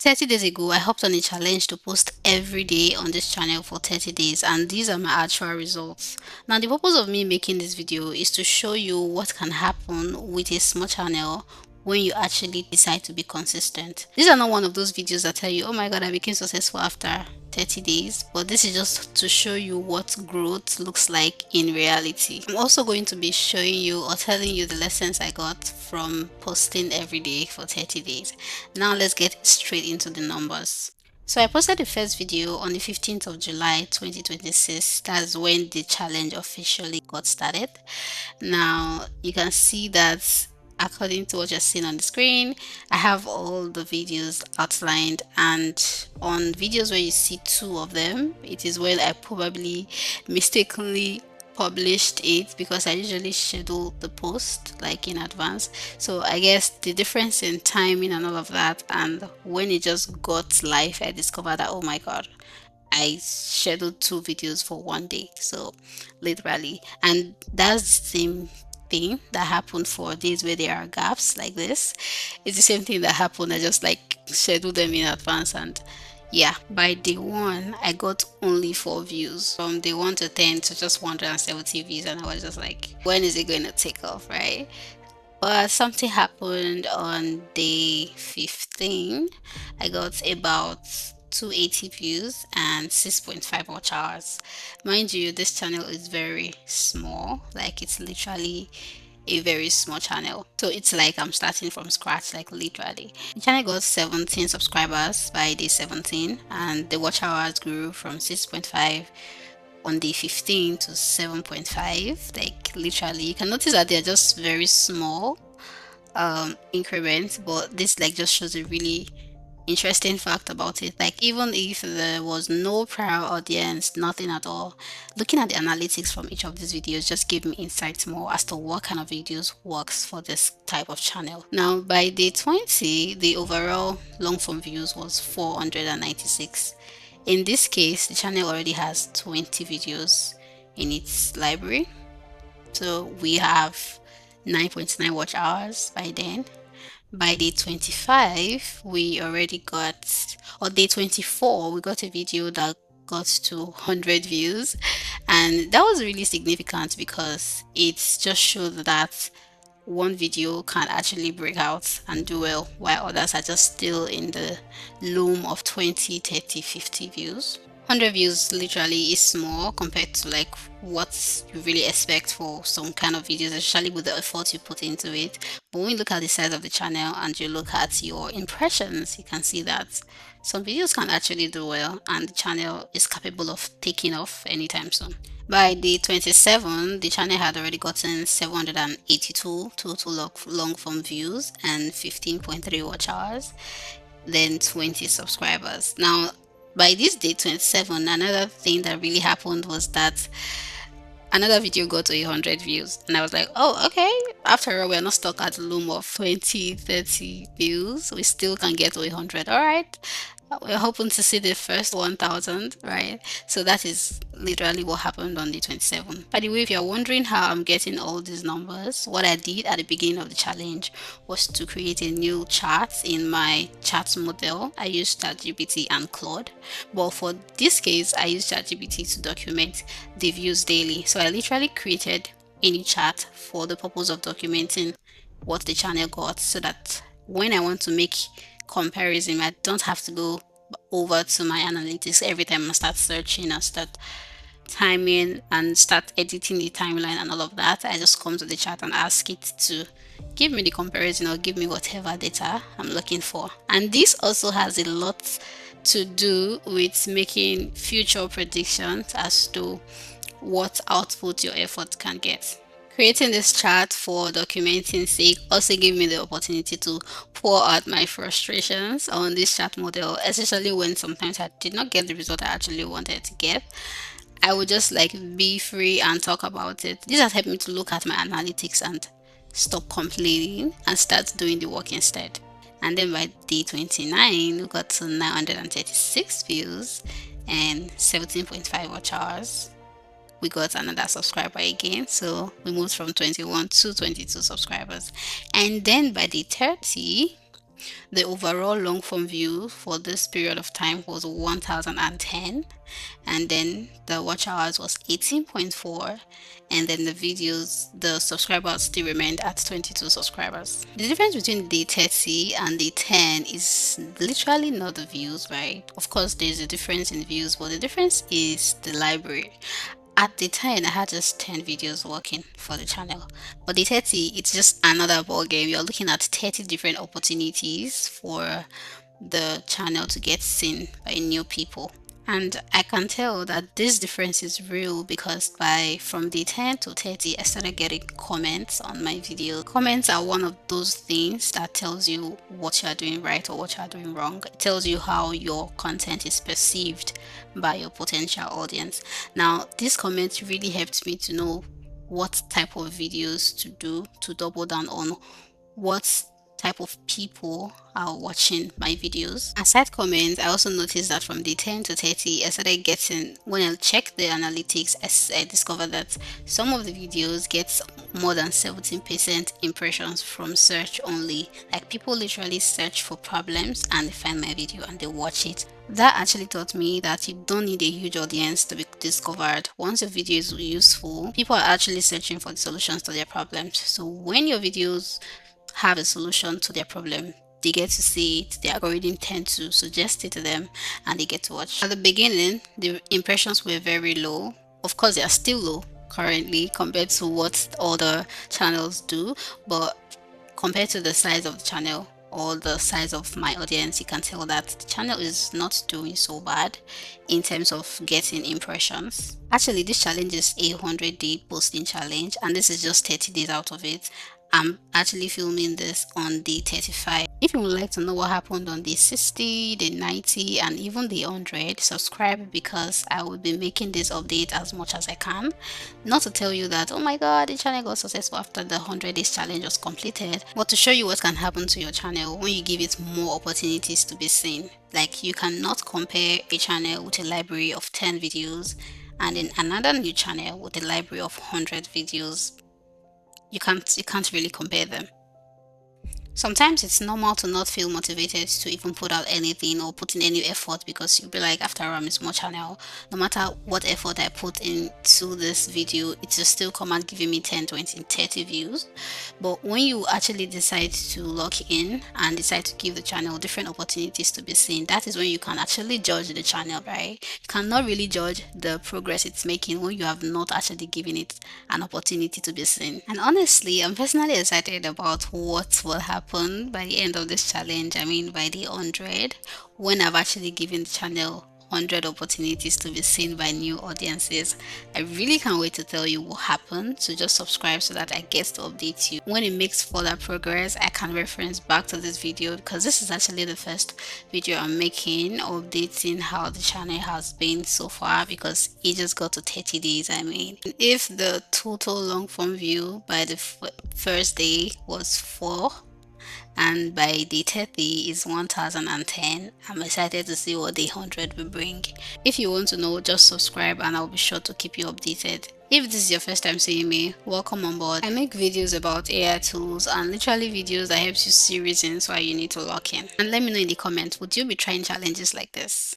30 days ago, I hopped on a challenge to post every day on this channel for 30 days, and these are my actual results. Now, the purpose of me making this video is to show you what can happen with a small channel when you actually decide to be consistent. These are not one of those videos that tell you, oh my god, I became successful after 30 days, but this is just to show you what growth looks like in reality. I'm also going to be showing you or telling you the lessons I got from posting every day for 30 days. Now let's get straight into the numbers. So I posted the first video on the 15th of July 2026. That's when the challenge officially got started. Now you can see that according to what you're seeing on the screen, I have all the videos outlined, and on videos where you see two of them, it is when I probably mistakenly published it, because I usually schedule the post like in advance. So I guess the difference in timing and all of that, and when it just got live, I discovered that, oh my god, I scheduled two videos for one day. So literally, and that's the same thing that happened for days where there are gaps like this. It's the same thing that happened. I just like scheduled them in advance, and yeah, by day one, I got only 4 views. From day 1 to 10 to just 170 views, and I was just like, when is it going to take off, right? But something happened on day 15. I got about 280 views and 6.5 watch hours. Mind you, this channel is very small, like it's literally a very small channel. So it's like I'm starting from scratch, like literally. The channel got 17 subscribers by day 17, and the watch hours grew from 6.5 on day 15 to 7.5. Like literally, you can notice that they're just very small increments, but this like just shows a really interesting fact about it. Like even if there was no prior audience, nothing at all, looking at the analytics from each of these videos just gave me insights more as to what kind of videos works for this type of channel. Now by day 20, the overall long form views was 496. In this case, the channel already has 20 videos in its library, so we have 9.9 watch hours by then. By day 25, we already got, or day 24, we got a video that got to 100 views. And that was really significant because it just showed that one video can actually break out and do well, while others are just still in the loom of 20, 30, 50 views. 100 views literally is small compared to like what you really expect for some kind of videos, especially with the effort you put into it. But when you look at the size of the channel and you look at your impressions, you can see that some videos can actually do well, and the channel is capable of taking off anytime soon. By day 27, the channel had already gotten 782 total long form views and 15.3 watch hours, then 20 subscribers. Now, by this day 27, another thing that really happened was that another video got to 100 views, and I was like, oh, okay, after all, we're not stuck at the loom of 20, 30 views, we still can get to 100. All right, we're hoping to see the first 1000, right? So that is literally what happened on the 27th. By the way, if you're wondering how I'm getting all these numbers, what I did at the beginning of the challenge was to create a new chart in my chat model. I used ChatGPT and Claude, but for this case, I used ChatGPT to document the views daily. So I literally created a new chart for the purpose of documenting what the channel got, so that when I want to make comparison, I don't have to go over to my analytics every time I start searching and start timing and start editing the timeline and all of that. I just come to the chat and ask it to give me the comparison or give me whatever data I'm looking for. And this also has a lot to do with making future predictions as to what output your effort can get. Creating this chart for documenting sake also gave me the opportunity to pour out my frustrations on this chart model, especially when sometimes I did not get the result I actually wanted to get. I would just like be free and talk about it. This has helped me to look at my analytics and stop complaining and start doing the work instead. And then by day 29, we got to 936 views and 17.5 watch hours. We got another subscriber again, so we moved from 21 to 22 subscribers. And then by day 30, The overall long form view for this period of time was 1010, and then the watch hours was 18.4, and then the subscribers still remained at 22 subscribers. The difference between the 30 and the 10 is literally not the views, right? Of course there's a difference in views, but the difference is the library. At the 10, I had just 10 videos working for the channel. But the 30, it's just another ball game. You're looking at 30 different opportunities for the channel to get seen by new people. And I can tell that this difference is real because by from day 10 to 30, I started getting comments on my video. Comments are one of those things that tells you what you are doing right or what you are doing wrong. It tells you how your content is perceived by your potential audience. Now, these comments really helped me to know what type of videos to do to double down on what type of people are watching my videos. Aside comments, I also noticed that from the 10 to 30, I started getting, when I checked the analytics, I discovered that some of the videos get more than 17% impressions from search only. Like people literally search for problems and they find my video and they watch it. That actually taught me that you don't need a huge audience to be discovered. Once your video is useful, people are actually searching for the solutions to their problems. So when your videos have a solution to their problem, they get to see it, the algorithm tend to suggest it to them, and they get to watch. At the beginning, the impressions were very low. Of course, they are still low currently compared to what other channels do, but compared to the size of the channel or the size of my audience, you can tell that the channel is not doing so bad in terms of getting impressions. Actually, this challenge is a 100-day posting challenge, and this is just 30 days out of it. I'm actually filming this on day 35. If you would like to know what happened on day 60, day 90, and even day 100, subscribe because I will be making this update as much as I can. Not to tell you that, oh my god, the channel got successful after the 100 days challenge was completed, but to show you what can happen to your channel when you give it more opportunities to be seen. Like, you cannot compare a channel with a library of 10 videos and then another new channel with a library of 100 videos. You can't really compare them. Sometimes it's normal to not feel motivated to even put out anything or put in any effort because you'll be like, after all, I'm a small channel. No matter what effort I put into this video, it will still come out giving me 10, 20, 30 views. But when you actually decide to lock in and decide to give the channel different opportunities to be seen, that is when you can actually judge the channel, right? You cannot really judge the progress it's making when you have not actually given it an opportunity to be seen. And honestly, I'm personally excited about what will happen by the end of this challenge. I mean, by the 100, when I've actually given the channel 100 opportunities to be seen by new audiences. I really can't wait to tell you what happened, so just subscribe so that I get to update you. When it makes further progress, I can reference back to this video because this is actually the first video I'm making updating how the channel has been so far because it just got to 30 days. I mean, if the total long form view by the first day was 4 and by day 30 is 1010, I'm excited to see what day 100 will bring. If you want to know, just subscribe and I'll be sure to keep you updated. If this is your first time seeing me, welcome on board. I make videos about AI tools and literally videos that helps you see reasons why you need to lock in. And let me know in the comments, would you be trying challenges like this?